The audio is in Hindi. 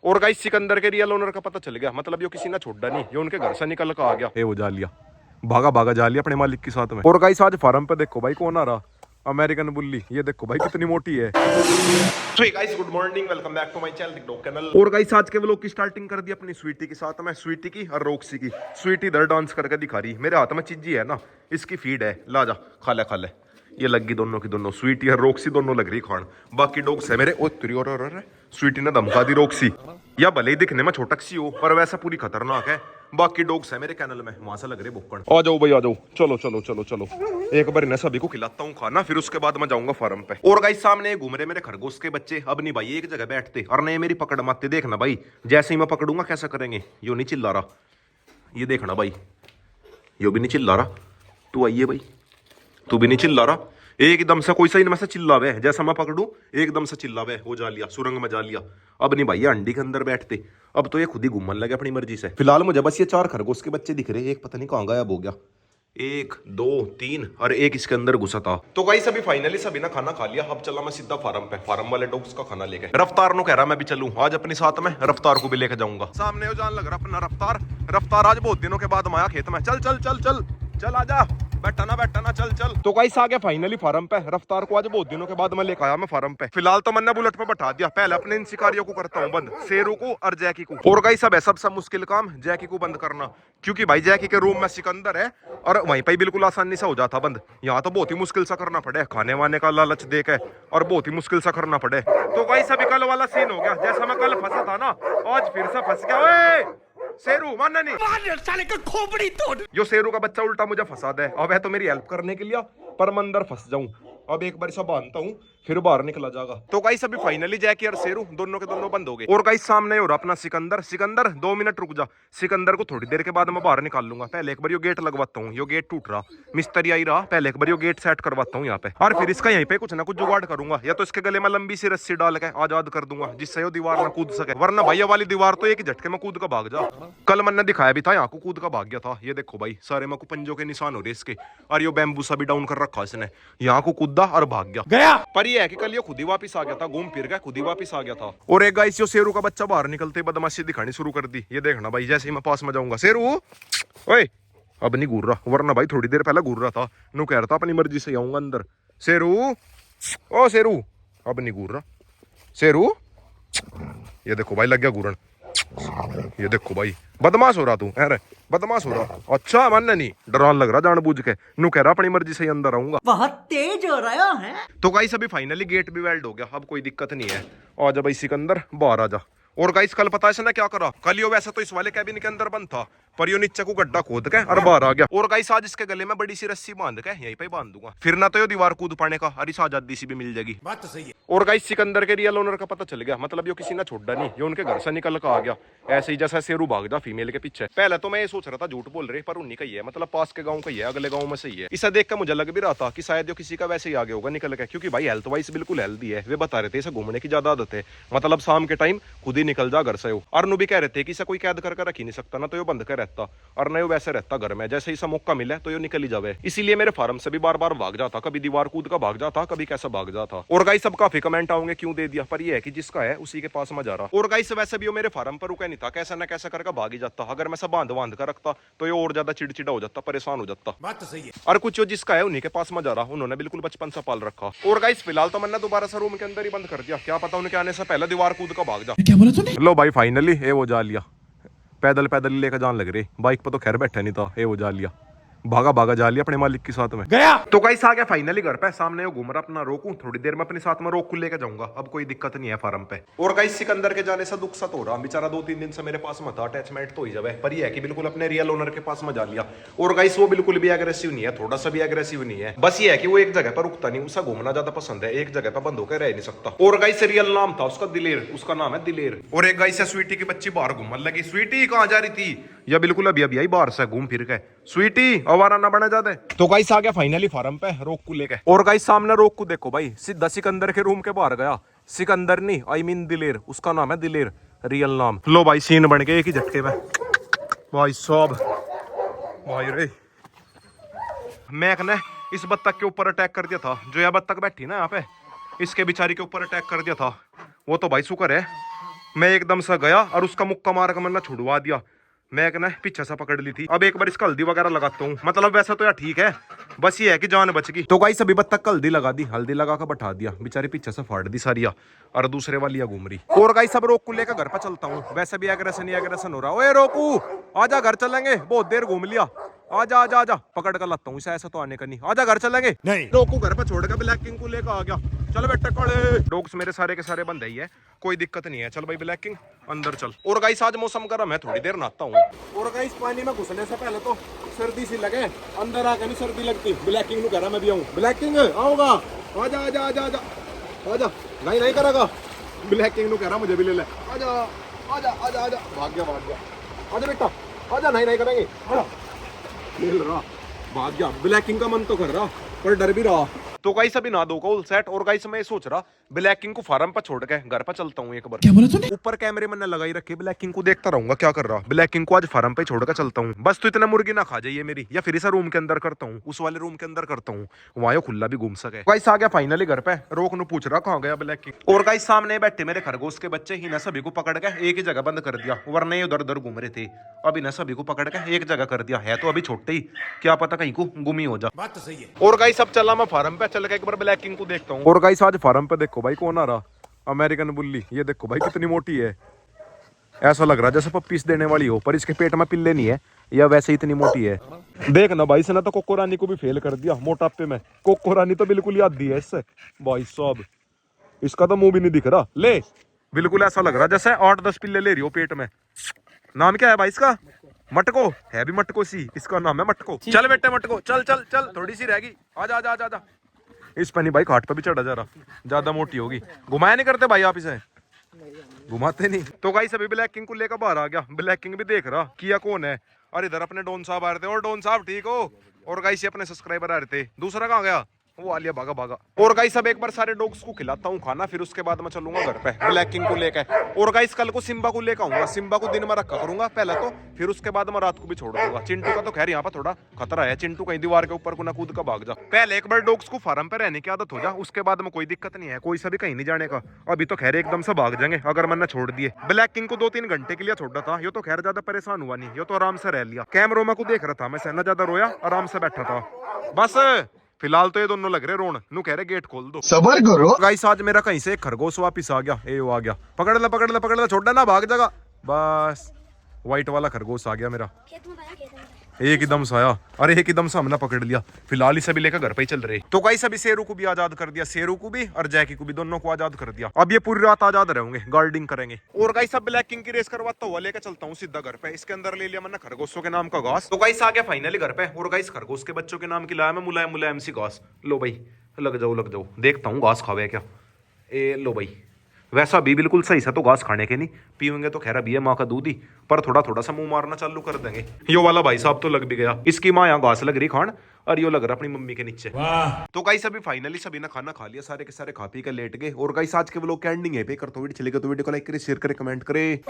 और गाइस सिकंदर के रियल ओनर का पता चल गया, मतलब ये किसी ने छोड़ा नहीं, ये उनके घर से निकल कर आ गया। वो जा लिया, भागा भागा जा लिया अपने मालिक के साथ में। और गाइस आज फार्म पे देखो भाई कौन आ रहा, अमेरिकन बुल्ली। ये देखो भाई कितनी मोटी है। तो guys good morning, welcome back to my channel TikTok channel. और गाइस आज के व्लॉग की स्टार्टिंग कर दी अपनी स्वीटी के साथ में, स्वीटी की और रोक्सी की। स्वीटी इधर डांस करके दिखा रही, मेरे हाथ में चीजी है ना, इसकी फीड है, ला जा खा ले खा ले। ये लगी दोनों की दोनों, स्वीटी और रोक्सी दोनों लग रही खान। बाकी डॉग्स है मेरे। ओ तेरी और स्वीटी ने धमका दी रोक्सी, या भले ही दिखने में छोटक सी हो पर वैसा पूरी खतरनाक है। बाकी डॉग्स है मेरे कैनल में, वहां से लग रहे बुक्कड़। आ जाओ भाई आ जाओ, चलो चलो चलो चलो, एक बार इन्हें सभी को खिलाता हूँ खाना, फिर उसके बाद मैं जाऊंगा फार्म पे। और गाइस सामने घूम रहे मेरे खरगोश के बच्चे। अब नहीं भाई एक जगह बैठते, और नहीं मेरी पकड़ मारते। देखना भाई जैसे ही मैं पकड़ूंगा कैसा करेंगे। यो नहीं चिल्ला रहा, ये देखना भाई, यो भी नहीं चिल्ला रहा। तू आइए भाई, तू भी नहीं चिल्ला रहा। एकदम से कोई सा इनमें से चिल्लावे, जैसा मैं पकड़ू एकदम से चिल्लावे। हो जा लिया, सुरंग में जा लिया। अब नहीं भाई ये अंडी के अंदर बैठते, अब तो ये खुद ही घूमने लगे अपनी मर्जी से। फिलहाल मुझे बस ये 4 खरगोश के बच्चे दिख रहे, एक पता नहीं कहाँ गायब हो गया। 1 2 3 और एक इसके अंदर घुसा था। तो गाइस अभी फाइनली सभी ने खाना खा लिया। अब चला मैं सीधा फार्म पे, फार्म वाले डॉग्स का खाना लेके। रफ्तार नो कह रहा मैं भी चलूं आज अपने साथ में, रफ्तार को भी लेके जाऊंगा। सामने हो जान लग रहा अपना रफ्तार। रफ्तार आज बहुत दिनों के बाद माया खेत में। चल चल चल चल चल आजा, बैठा ना चल चल। तो गाइस आ गया फाइनली फार्म पे। रफ्तार को आज बहुत दिनों के बाद मैं लेकर आया मैं फार्म पे। फिलहाल तो मैंने बुलेट पे बैठा दिया, पहले अपने इन शिकारियों को करता हूँ बंद, शेरू को और जैकी को। और गाइस अब है सबसे मुश्किल काम जैकी को बंद करना, क्योंकि भाई जैकी के रूम में सिकंदर है और वहीं पे बिल्कुल आसानी से हो जाता बंद। यहाँ तो बहुत ही मुश्किल सा करना पड़े, खाने वाने का लालच दे के, और बहुत ही मुश्किल सा करना पड़े। तो गाइस अभी कल वाला सीन हो गया, जैसा मैं कल फंसा था ना, आज फिर से फंस गया। ओए शेरू मानना नहीं, साले का खोपड़ी तोड़। यो शेरू का बच्चा उल्टा मुझे फंसा दे, अब है तो मेरी हेल्प करने के लिए, पर मैं अंदर फंस जाऊं। अब एक बार सब बांधता हूँ फिर बाहर निकला जाएगा। तो गाइस अभी फाइनली जैकी और शेरू दोनों के दोनों बंद हो गए। और गाइस सामने हो रहा अपना सिकंदर। सिकंदर 2 मिनट रुक जा, सिकंदर को थोड़ी देर के बाद मैं बाहर निकाल लूंगा। पहले एक बार यो गेट लगवाता हूँ, यो गेट टूट रहा, मिस्त्री आई रहा, पहले एक बार यो गेट सेट करवाता हूँ यहाँ पे, और फिर इसका यहीं पे कुछ ना कुछ जुगाड़ करूंगा। या तो इसके गले में लंबी सी रस्सी डाल के आजाद कर दूंगा, जिससे वो दीवार में कूद सके, वरना भैया वाली दीवार तो एक ही झटके में कूद का भाग जा। कल मैंने दिखाया भी था, यहाँ को कूद का भाग गया था। ये देखो भाई सारे में को पंजों के निशान हो रहे इसके, और यो बैम्बूसा भी डाउन कर रखा इसने, यहाँ को कूदा और भाग गया। पर ये है कि कल ये खुद ही वापस आ गया था, घूम फिर गया खुद ही वापस आ गया था। और एक गाइस यो शेरू का बच्चा बाहर निकलते बदमाशी दिखानी शुरू कर दी। ये देखना भाई जैसे ही मैं पास में जाऊंगा, शेरू ओए अब नहीं घूर रहा, वरना भाई थोड़ी देर पहले घूर रहा था। नु कह रहा था अपनी मर्जी से आऊंगा अंदर। शेरू ओ शेरू अब नहीं घूर रहा शेरू। ये देखो भाई लग गया घूरन। ये देखो भाई बदमाश हो रहा तू, अरे बदमाश हो रहा। अच्छा मानना नहीं, डरान लग रहा जानबूझ के। नु कह रहा अपनी मर्जी से ही अंदर आऊंगा, बहुत तेज हो रहा है। तो गाइस अभी फाइनली गेट भी वेल्ड हो गया, अब कोई दिक्कत नहीं है। आ जा भाई सिकंदर बाहर आ जा। और गाइस कल पता है इसने क्या करा, कल यो वैसे तो इस वाले कैबिन के अंदर बंद था, पर यो नीचे को गड्ढा खोद के और बाहर आ गया। और गाइस आज इसके गले में बड़ी सी रस्सी बांध के यहीं पे बांध दूंगा, फिर ना तो यो दीवार कूद पाने का, और इस आजादी सी भी मिल जाएगी। बात तो सही है। और गाइस सिकंदर के रियल ओनर का पता चल गया, मतलब यो किसी ने छोड़ा नहीं, ये उनके घर से निकल कर आ गया। ऐसे ही जैसा शेरू भाग जा फीमेल के पीछे। पहले तो मैं ये सोच रहा था झूठ बोल रहे, पर उन्हीं का ही है, मतलब पास के गाँव का ही है, अगले गाँव में से ही है। इसे देख कर मुझे लग भी रहा था कि शायद यो किसी का वैसे ही आगे होगा निकल के, क्योंकि भाई हेल्थ वाइज बिल्कुल हेल्दी है। वे बता रहे थे इसे घूमने की ज्यादा आदत है, मतलब शाम के टाइम खुद ही निकल जा घर से हो। और नु भी कह रहे थे कि इसे कोई कैद करके रख ही नहीं सकता, ना तो यो बंद कर रहता और ना यो वैसे रहता घर में। जैसे इसे मौका मिले तो यो निकल ही जावे, इसीलिए मेरे फार्म से भी बार बार भाग जाता, कभी दीवार कूद का भाग जाता, कभी कैसा भाग जाता। और गाइस सब काफी कमेंट आओगे क्यों दे दिया, पर ये है कि जिसका है उसी के पास में जा रहा। और गाइस वैसे भी वो मेरे फार्म पर रुका नहीं था, कैसा ना कैसा करके भाग ही जाता। अगर मैं सब बांध कर रखता तो ये और ज्यादा चिड़चिड़ा हो जाता, परेशान हो जाता। बात तो सही है। और कुछ जो जिसका है उन्हीं के पास में जा रहा, उन्होंने बिल्कुल बचपन से पाल रखा। और गाइस फिलहाल तो मैंने दोबारा से रूम के अंदर ही बंद कर दिया, क्या पता उनके आने से पहले दीवार कूद का भाग जा। क्या बोला तूने? लो भाई फाइनली ये वो जा लिया, पैदल पैदल लेकर जान लग रही, बाइक पर तो खैर बैठा नहीं था। ये वो जा लिया, भागा भागा जा लिया अपने मालिक के साथ में गया। तो गाइस आ गया फाइनली घर पे, सामने वो घूम रहा अपना रोकू, थोड़ी देर में अपने साथ में रोक को लेकर जाऊंगा, अब कोई दिक्कत नहीं है फार्म पे। और गाइस सिकंदर के जाने से दुख सत हो रहा, बेचारा 2-3 दिन से मेरे पास में था, अटैचमेंट तो ही जावे, पर ये है कि बिल्कुल अपने रियल ओनर के पास में जा लिया। और गाइस वो बिल्कुल भी एग्रेसिव नहीं है, थोड़ा सा भी एग्रेसिव नहीं है, बस ये है कि वो एक जगह पर रुकता नहीं, उसे घूमना ज्यादा पसंद है, एक जगह पर बंद होकर रह नहीं सकता। और गाइस रियल नाम था उसका दिलेर, उसका नाम है दिलेर। और एक गाइस स्वीटी की बच्ची बाहर घूमने लगी। स्वीटी कहाँ जा रही थी, या बिल्कुल अभी अभी आई बाहर से घूम फिर के। स्वीटी आवारा ना बना जाते। तो गाइस आ गया फाइनली फार्म पे रोक को लेके। और गाइस सामने रोक को देखो भाई, सीधा सिकंदर के रूम के बाहर गया। सिकंदर नहीं आई मीन दिलेर, उसका नाम है दिलेर रियल नाम। लो भाई सीन बन गए एक ही झटके में भाई साहब। भाई रे मैक ने इस बत्तख के ऊपर अटैक कर दिया था, जो यह बत्तख बैठी ना यहाँ पे, इसके बेचारी के ऊपर अटैक कर दिया था। वो तो भाई शुक्र है मैं एकदम सा गया और उसका मुक्का मार के मैंने छुड़वा दिया। मैं एक ना पीछे से पकड़ ली थी। अब एक बार इसका हल्दी वगैरह लगाता हूँ। मतलब वैसा तो यार ठीक है, बस ये है कि जान बच गई। तो गाइस अभी बत्तख को हल्दी लगा दी, हल्दी लगा कर बैठा दिया। बेचारी पीछे से फाड़ दी सारिया और दूसरे वाली घूम रही। और गाइस अब रोकू लेकर घर पर चलता हूँ। वैसे भी एग्रेशन हो रहा। ओए रोकू आजा, घर चलेंगे, बहुत देर घूम लिया। आजा आजा आजा, पकड़ कर लाता हूँ इसे, ऐसा तो आने का नहीं। आजा घर चलेंगे। नहीं रोकू घर पर छोड़ कर ब्लैक किंग को लेकर आ गया। चल बेटा कड़े, डॉग्स मेरे सारे के सारे बंद ही है, कोई दिक्कत नहीं है। चल भाई ब्लैक किंग अंदर चल। और गाइस आज मौसम गर्म है, थोड़ी देर नहाता हूँ। और गाइस पानी में घुसने से पहले तो सर्दी सी लगे, अंदर आके नहीं सर्दी लगती। ब्लैक किंग नु कह मैं भी आऊँ। ब्लैक किंग आओगा, आजा आजा आजा आजा आजा। नहीं नहीं करेगा, ब्लैक किंग नु कह रहा मुझे भी ले ले। आजा आजा आजा आजा, भाग गया भाग गया। आजा बेटा आजा, नहीं नहीं करेंगे, आजा। मिल रहा, भाग गया। ब्लैक किंग का मन तो कर रहा पर डर भी रहा। तो गाइस अभी ना दो कॉल सेट। और गाइस मैं सोच रहा ब्लैक किंग को फार्म पर छोड़ के घर पर चलता हूँ एक बार। क्या बोला तूने? ऊपर कैमरे मैंने लगाई रखे, ब्लैक किंग को देखता रहूंगा क्या कर रहा। ब्लैक किंग को आज फार्म पे छोड़ कर चलता हूँ। बस तो इतना मुर्गी ना खा जाइए मेरी, या फिर इस रूम के अंदर करता हूँ, उस वाले रूम के अंदर करता हूँ, वहां खुला भी घूम सके। गाइस आ गया फाइनली घर पे। रोक नु पूछ रहा कहाँ गया ब्लैक किंग। और गाइस सामने बैठे मेरे खरगोश के बच्चे ही ना सभी को पकड़ के एक ही जगह बंद कर दिया, वरना उधर उधर घूम रहे थे। अभी ना सभी को पकड़ के एक जगह कर दिया है। तो अभी छोटे ही, क्या पता कहीं को गुम ही हो जा। बात तो सही है। और गाइस अब चला मैं फार्म पे, चल के एक बार ब्लैक किंग को देखता हूँ। और गाइस आज फार्म पे देखो भाई कौन आ रहा, अमेरिकन बुल्ली। ये देखो भाई कितनी मोटी है, ऐसा लग रहा जैसे पप्पीस देने वाली हो, पर इसके पेट में पिल्ले नहीं है, या वैसे इतनी मोटी है। देख ना भाई, इसने तो कोको रानी को भी फेल कर दिया मोटापे में। कोको रानी तो बिल्कुल ही आधी है इससे भाई साहब, इसका तो मुंह भी नहीं दिख रहा। ले बिल्कुल ऐसा लग रहा जैसे 8-10 पिल्ले ले रही हो पेट में। नाम क्या है भाई इसका? मटको है, भी मटको सी इसका नाम है, मटको। चल बेटे मटको, चल चल चल, थोड़ी सी रहेगी, आजा आजा आजा आजा। इस पनी भाई खाट पे भी चढ़ा जा रहा, ज्यादा मोटी होगी। घुमाया नहीं करते भाई आप इसे? घुमाते नहीं। तो गाइस अभी ब्लैक किंग को लेकर बाहर आ गया। ब्लैक किंग भी देख रहा किया कौन है। और इधर अपने डॉन साहब आ रहे थे। और डॉन साहब ठीक हो? और गाइस ये अपने सब्सक्राइबर आ रहे थे। दूसरा कहाँ गया? वो आ लिया भागा भागा। और गाइस अब एक बार सारे डॉग्स को खिलाता हूँ खाना, फिर उसके बाद मैं चलूंगा घर पे ब्लैक किंग को लेकर। और गाइस कल को सिम्बा को लेकर आऊंगा। सिम्बा को दिन में रखा करूंगा पहले तो, फिर उसके बाद मैं रात को भी छोड़ दूंगा। चिंटू का तो खैर यहाँ पर थोड़ा खतरा है, चिंटू कहीं दीवार के ऊपर को ना कूद का भाग जा। पहले एक बार डॉग्स को फार्म पे रहने की आदत हो जा, उसके बाद में कोई दिक्कत नहीं है, कोई सा भी कहीं नहीं जाने का। अभी तो खैर एकदम से भाग जाएंगे अगर मैंने छोड़ दिए। ब्लैक किंग को 2-3 घंटे के लिए छोड़ा था, ये तो खैर ज्यादा परेशान हुआ नहीं, ये तो आराम से रह लिया। कैमरों में को देख रहा था मैं, सहना ज्यादा रोया, आराम से बैठा था। बस फिलहाल तो ये दोनों लग रहे रोन, नु कह रहे गेट खोल दो, सबर करो। गाइस आज मेरा कहीं से एक खरगोश वापिस आ गया। ए वो आ गया, पकड़ ले पकड़ ले पकड़ ले, छोड़ ना भाग जाएगा। बस व्हाइट वाला खरगोश आ गया मेरा, एक एकदम सा आया। अरे एक एकदम से हमने पकड़ लिया। फिलहाल इसे भी लेकर घर पे ही चल रहे। तो गाइस अभी शेरू को भी आजाद कर दिया, शेरू को भी और जैकी को भी, दोनों को आजाद कर दिया। अब ये पूरी रात आजाद रहेंगे, गार्डिंग करेंगे। और गाइस अब ब्लैक किंग की रेस करवाता हुआ लेकर चलता हूँ सीधा घर पे। इसके अंदर ले लिया मैंने खरगोशों के नाम का घास। तो गाइस आ गया फाइनली घर पे। और गाइस खरगोश के बच्चों के नाम की लाया मैं मुलायम मुलायम सी घास। लो भाई लग जाओ, देखता हूँ घास खावे क्या। ए लो भाई, वैसा भी बिल्कुल सही सा तो घास खाने के नहीं, पीएंगे तो खैर अभी है माँ का दूध ही, पर थोड़ा थोड़ा सा मुंह मारना चालू कर देंगे। यो वाला भाई साहब तो लग भी गया, इसकी माँ यहाँ घास लग रही खान, और यो लग रहा अपनी मम्मी के नीचे। तो गाइस अभी फाइनली सभी ने खाना खा लिया, सारे के सारे खा पी कर लेट गए। और गाइस आज के व्लॉग का एंडिंग है पे कर, तो वीडियो चलेगा तो वीडियो को लाइक करे, शेयर करे, कमेंट करे।